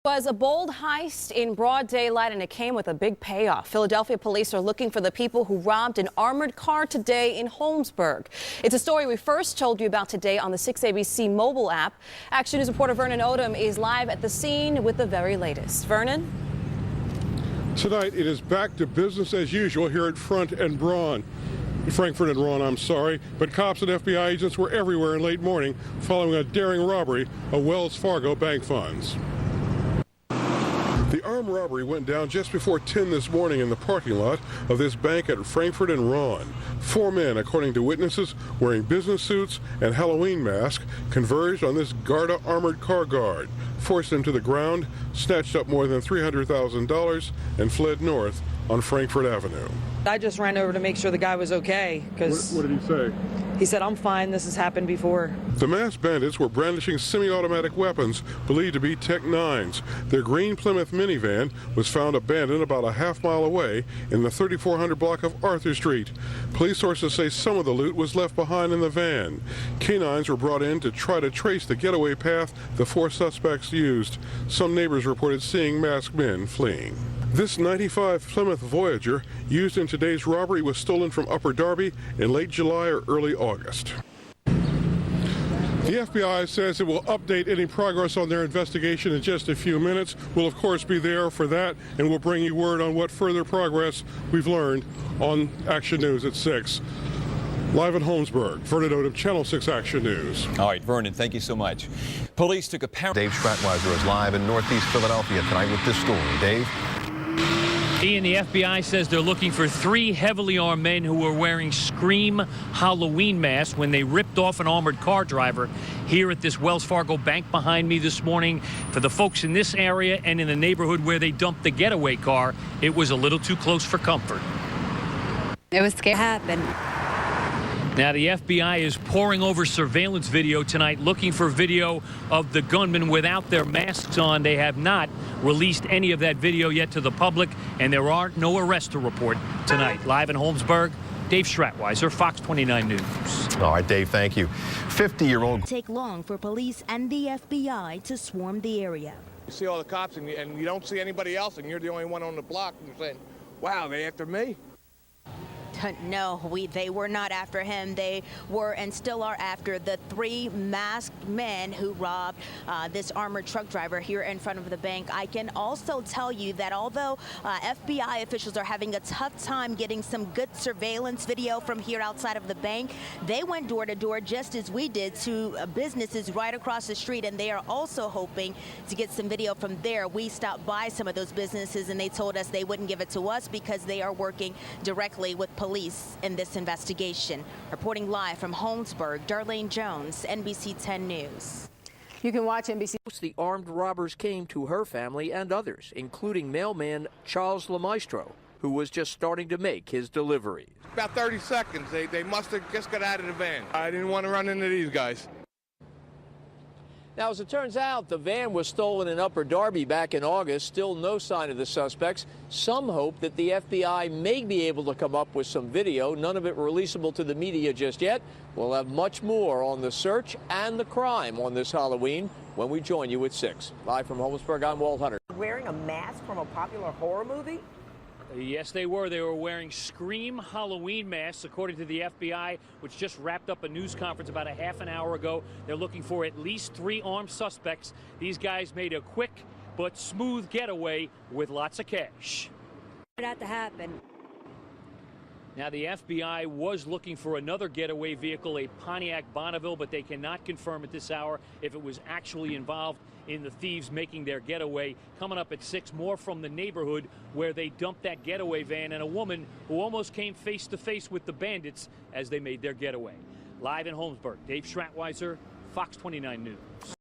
Was a bold heist in broad daylight, and it came with a big payoff. Philadelphia police are looking for the people who robbed an armored car today in Holmesburg. It's a story we first told you about today on the 6 ABC mobile app. Action News reporter Vernon Odom is live at the scene with the very latest. Vernon? Tonight, it is back to business as usual here at Frankfurt and Rouen, I'm sorry, but cops and FBI agents were everywhere in late morning following a daring robbery of Wells Fargo bank funds. The armed robbery went down just before 10 this morning in the parking lot of this bank at Frankfurt and Rouen. 4 men, according to witnesses, wearing business suits and Halloween masks, converged on this Garda armored car guard, forced him to the ground, snatched up more than $300,000, and fled north on Frankfurt Avenue. I just ran over to make sure the guy was okay, because What did he say? he said, "I'm fine, this has happened before." The masked bandits were brandishing semi-automatic weapons believed to be Tech-9s. Their green Plymouth minivan was found abandoned about a half-mile away in the 3400 block of Arthur Street. Police sources say some of the loot was left behind in the van. Canines were brought in to try to trace the getaway path the 4 suspects used. Some neighbors reported seeing masked men fleeing. This 95 Plymouth Voyager used in today's robbery was stolen from Upper Darby in late July or early August. The FBI says it will update any progress on their investigation in just a few minutes. We'll, of course, be there for that, and we'll bring you word on what further progress we've learned on Action News at 6. Live in Holmesburg, Vernon Odom, Channel 6 Action News. All right, Vernon, thank you so much. Police took a Dave Stratweiser is live in Northeast Philadelphia tonight with this story. Dave? Ian, the FBI says they're looking for 3 heavily armed men who were wearing Scream Halloween masks when they ripped off an armored car driver here at this Wells Fargo bank behind me this morning. For the folks in this area and in the neighborhood where they dumped the getaway car, it was a little too close for comfort. It was scary. Happened. Now, the FBI is poring over surveillance video tonight, looking for video of the gunmen without their masks on. They have not released any of that video yet to the public, and there are no arrests to report tonight. Live in Holmesburg, Dave Stratweiser, Fox 29 News. All right, Dave, thank you. 50-year-old. Take long for police and the FBI to swarm the area. You see all the cops and you don't see anybody else, and you're the only one on the block, and you're saying, wow, they after me? No, they were not after him. They were and still are after the 3 masked men who robbed this armored truck driver here in front of the bank. I can also tell you that although FBI officials are having a tough time getting some good surveillance video from here outside of the bank, they went door to door just as we did to businesses right across the street, and they are also hoping to get some video from there. We stopped by some of those businesses and they told us they wouldn't give it to us because they are working directly with police in this investigation. Reporting live from Holmesburg, Darlene Jones, NBC 10 News. You can watch NBC. The armed robbers came to her family and others, including mailman Charles LeMaestro, who was just starting to make his delivery. About 30 seconds. They must have just got out of the van. I didn't want to run into these guys. Now, as it turns out, the van was stolen in Upper Darby back in August. Still no sign of the suspects. Some hope that the FBI may be able to come up with some video, none of it releasable to the media just yet. We'll have much more on the search and the crime on this Halloween when we join you at 6. Live from Holmesburg, I'm Walt Hunter. Wearing a mask from a popular horror movie? Yes, they were. They were wearing Scream Halloween masks, according to the FBI, which just wrapped up a news conference about a half an hour ago. They're looking for at least 3 armed suspects. These guys made a quick but smooth getaway with lots of cash. It had to happen. Now, the FBI was looking for another getaway vehicle, a Pontiac Bonneville, but they cannot confirm at this hour if it was actually involved in the thieves making their getaway. Coming up at 6, more from the neighborhood where they dumped that getaway van and a woman who almost came face to face with the bandits as they made their getaway. Live in Holmesburg, Dave Stratweiser, Fox 29 News.